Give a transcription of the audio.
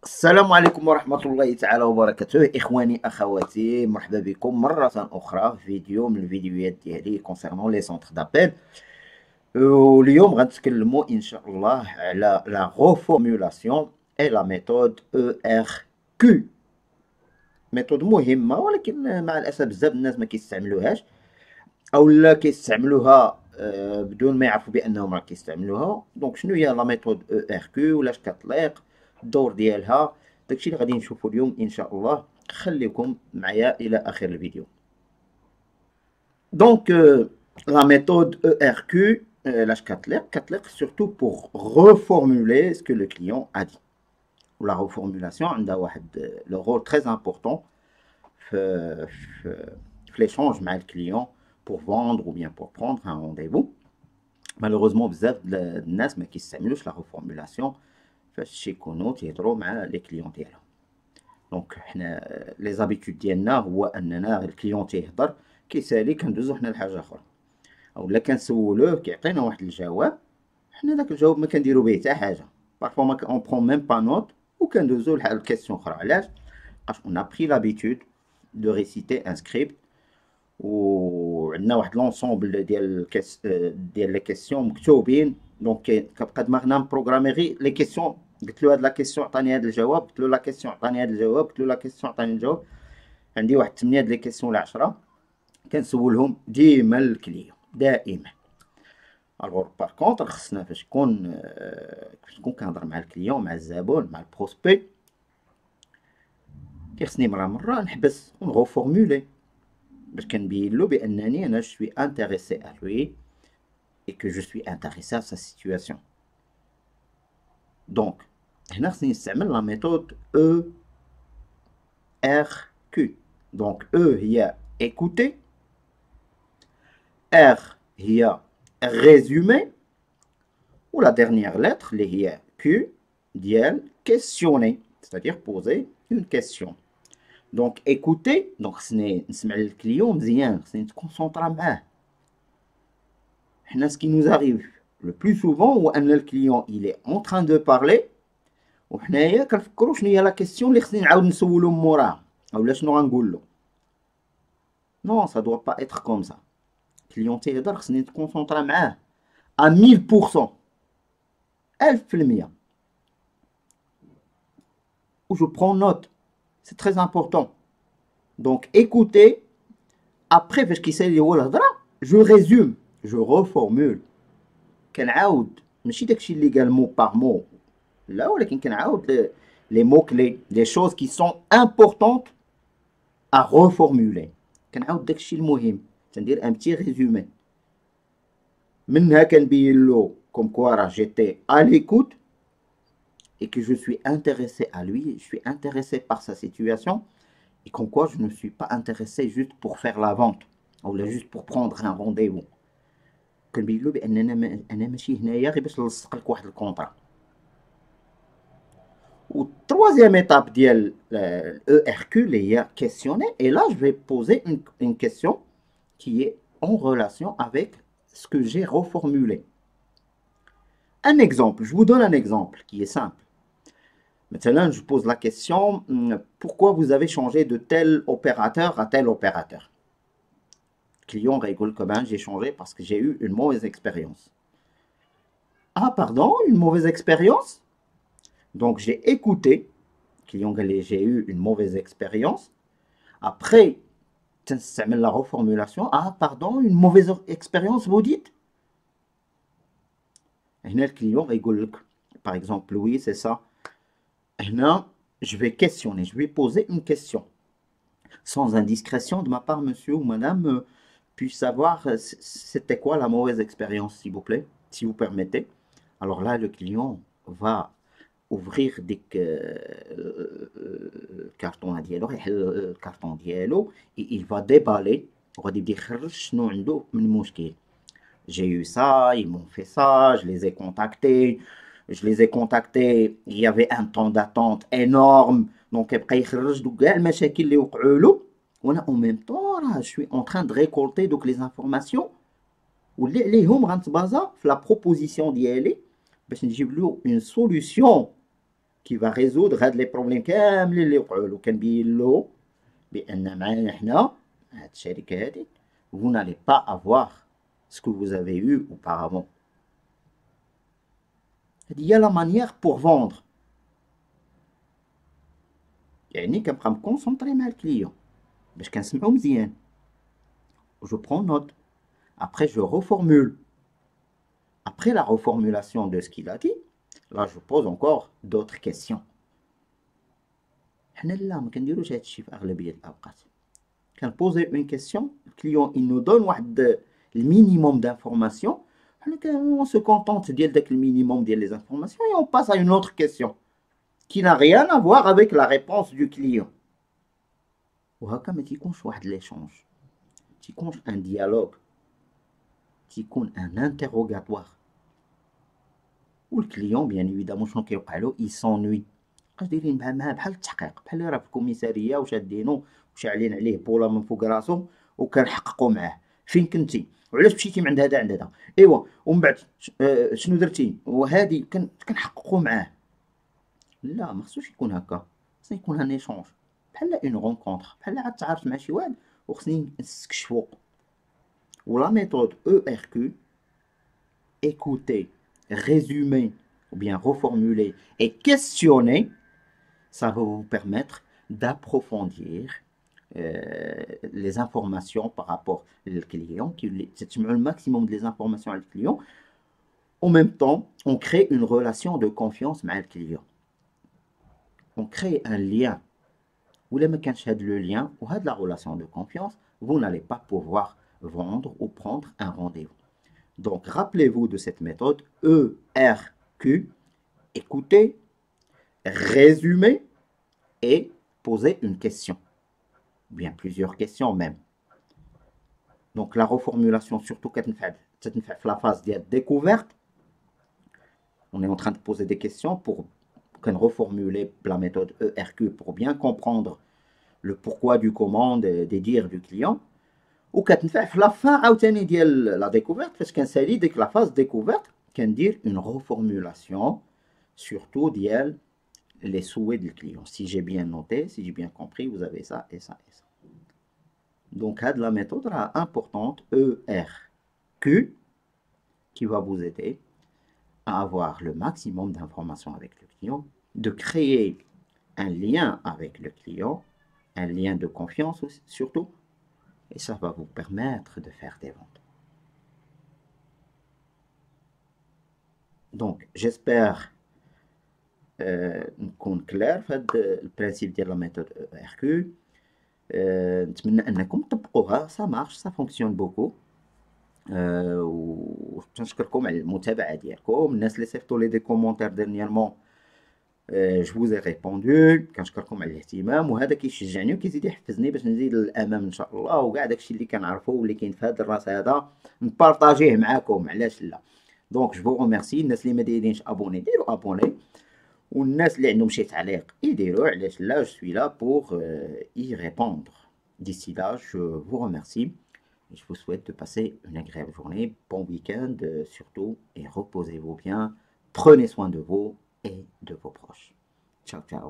السلام عليكم ورحمة الله تعالى وبركاته. إخواني أخواتي، مرحبا بكم مرة أخرى في فيديو من الفيديوهات ديالي concernant les centres d'appel. واليوم غنتكلموا إن شاء الله على la reformulation et la méthode ERQ. ميثود مهمة ولكن مع الأسف بزاف الناس ما كيستعملوهاش أو لا كيستعملوها بدون ما يعرفوا بأنهم راه كيستعملوها. دونك شنو هي لا ميثود ERQ ولاش كتطلق، الدور ديالها، داكشي اللي غادي نشوفو اليوم ان شاء الله. خليكم معايا الى اخر الفيديو. دونك la méthode ERQ, لاش كتطلق surtout pour reformuler ce que le client a dit. La reformulation عندها واحد le rôle très important في l'échange مع الكليون pour vendre ou bien pour prendre un rendez-vous. Malheureusement بزاف الناس ما كيستعملوش la reformulation فاش يكونوا تيهضروا مع لي كليون ديالهم. دونك حنا لي زابيتود ديالنا هو اننا الكليون تيهضر كيسالي كندوزو حنا لحاجه اخرى، اولا كنسولوه كيعطينا واحد الجواب، حنا داك الجواب ما كنديرو به حتى حاجه، بارفو ما اون برون ميم با نوت وكندوزو لحال كيسيون اخرى. علاش؟ باسكو اون ابري لابيتود دو ريسيتي ان سكريبت وعندنا واحد لونسومبل ديال لي كيسيون مكتوبين. دونك كتبقى دماغنا مبروغرامي غير لي كيسيون. قلت له هاد لا كيسيون عطاني هاد الجواب، قلت له لا كيسيون عطاني هاد الجواب، قلت له لا كيسيون عطاني الجواب. عندي واحد 8 د لي كيسيون ل 10 كنسولهم ديما الكليون دائما. الوغ بار كونطر خصنا فاش نكون كنهضر مع الكليون مع الزبون مع البروسبي كيخصني مرة نحبس ونغوفورمولي باش كنبين له بانني انا جو سوي انتريسي ا لوي et que je suis intéressé à sa situation. Donc, هنا خصني نستعمل la méthode ERQ. Donc, E هي écouter, R هي résumer, ou la dernière lettre اللي هي Q ديال questionner, c'est-à-dire poser une question. Donc, écouter, donc خصني نسمع للكليون مزيان، خصني نتكونسونطرا معاه. Ce qui nous arrive le plus souvent هو ان الكليون il est en train de parler وحنايا كنفكروا شنو هي لا كيسيون اللي خصني نعاود نسولو من موراها اولا شنو غنقول له. نو سا دوا با اتر كوم سا. الكليون تيهضر خصني نتكونسونطرا معاه ا 1000%، 1000%. و جو برون نوت، سي تري امبورطون. دونك ايكوتي ابري فاش كيسالي هو الهضره جو ريزوم، جو reformule. كنعاود ماشي داكشي اللي قال مو باغ مو لا، ولكن كنعاود لي مو كلي، لي شوز كي سون امبورطونت ا reformuler. كنعاود داكشي المهم، تندير ان بتي ريزومي. منها كنبين له كوم كوا راه جيتي ا ليكوت et que je suis intéressé à lui, je suis intéressé par sa situation, et comme quoi je ne suis pas intéressé juste pour faire la vente ou juste pour prendre un rendez-vous. كنبين له بان انا ماشي هنايا غير باش نلصق لك واحد الكونطرا. و troisième étape ديال ERQ اللي هي questionner, et là je vais poser une question qui est en relation avec ce que j'ai reformulé. Un exemple, je vous donne un exemple qui est simple. Maintenant, je pose la question, pourquoi vous avez changé de tel opérateur à tel opérateur? Client rigole comme un, j'ai changé parce que j'ai eu une mauvaise expérience. Ah, pardon, une mauvaise expérience? Donc, j'ai écouté. Client, j'ai eu une mauvaise expérience. Après, la reformulation. Ah, pardon, une mauvaise expérience, vous dites? Et le client rigole. Par exemple, oui, c'est ça. Et là, je vais questionner, je vais poser une question. Sans indiscrétion de ma part, monsieur ou madame, puis savoir c'était quoi la mauvaise expérience, s'il vous plaît, si vous permettez. Alors là, le client va ouvrir des cartons dialogue et il va déballer. J'ai eu ça, ils m'ont fait ça, je les ai contactés. Il y avait un temps d'attente énorme. Donc, après, en même temps, je suis en train de récolter donc, les informations. Les hommes rentrent la proposition d'y aller. Une solution qui va résoudre هاد les problèmes كاملين اللي وقعوا له. كنبين له بأن معانا حنا هاد الشركة هادي vous n'allez pas avoir ce que vous avez eu auparavant. هادي هي la manière pour vendre. يعني كنبقى مكونسونطري مع الكليون باش كنسمعو مزيان. Je prends note. Après je reformule. Après la reformulation de ce qu'il a dit, là je pose encore d'autres questions. حنا لا ما كنديروش هادشي في اغلبيه الاوقات. كنبوزي اون كيسيون، الكليون il nous donne واحد المينيموم d'informations. حنا on se contente ديال داك المينيموم ديال les informations et on passe à une autre question qui n'a rien à voir avec la réponse du client. وهكا ما تيكونش واحد ليشونج، تيكونش ان ديالوج، تيكون ان انتروغاتوار. والكليون بيان ايفيدامون شنو كيوقع له؟ يسونوي. بقاش دايرين معاه بحال التحقيق، بحال اللي راه في الكوميساريه وشادينو وشاعلين عليه بولا من فوق راسو وكنحققوا معاه. فين كنتي؟ وعلاش مشيتي من عند هذا عند هذا؟ ايوا ومن بعد شنو درتي؟ وهادي كنحققوا معاه. لا ما خصوش يكون هكا، خصني يكون ان ايشونج بحال اون رونكونتر، بحال عاد تعرفت مع شي واحد وخصني نستكشفو. ولا ميثود او ار كيو écouter, résumer ou bien reformuler et questionner, ça va vous permettre d'approfondir les informations par rapport au client, c'est le maximum des informations avec le client. En même temps, on crée une relation de confiance avec le client. On crée un lien. Vous voulez me le lien ou la relation de confiance, vous n'allez pas pouvoir vendre ou prendre un rendez-vous. Donc, rappelez-vous de cette méthode ERQ, écouter, résumer et poser une question. Bien, plusieurs questions même. Donc, la reformulation, surtout quand on fait la phase de découverte, on est en train de poser des questions pour reformuler la méthode ERQ pour bien comprendre le pourquoi du comment, des dires du client. وكتنفع في لا فان عاوتاني ديال لا ديكوفيرت فاش كنسالي ديك لا فاز ديكوفيرت كندير اون ريفورمولاسيون سورتو ديال لي سوي ديال الكليون. سي جي بيان نوتي، سي جي بيان كومبري، vous avez ça et ça et ça. Donc هاد لا méthode راه importante ERQ qui va vous aider à avoir le maximum d'informations avec le client, de créer un lien avec le client, un lien de confiance aussi, surtout. Et ça va vous permettre de faire des ventes. Donc, j'espère نكون clair في هذا البرانسيب ديال لا ميثود ERQ. نتمنى انكم تطبقوها، ça marche, ça fonctionne beaucoup. ونشكركم على المتابعة ديالكم. الناس اللي صيفطوا لي دي كومونتير ديرنييرمون جو vous ai répondu. كنشكركم على الاهتمام، وهذا كيشجعني وكيزيد يحفزني باش نزيد للامام ان شاء الله، وكاع داكشي اللي كنعرفو واللي كاين في هذا الراس هذا نبارطاجيه معاكم، علاش لا. دونك جو روميرسي. الناس اللي ما دايرينش ابوني ديروا ابوني، والناس اللي عندهم شي تعليق يديروا، علاش لا. جو سوي لا بور y répondre. D'ici là, je vous remercie et je vous souhaite de passer une agréable journée, bon week-end surtout, et reposez-vous bien, prenez soin de vous et de vos proches. Ciao, ciao.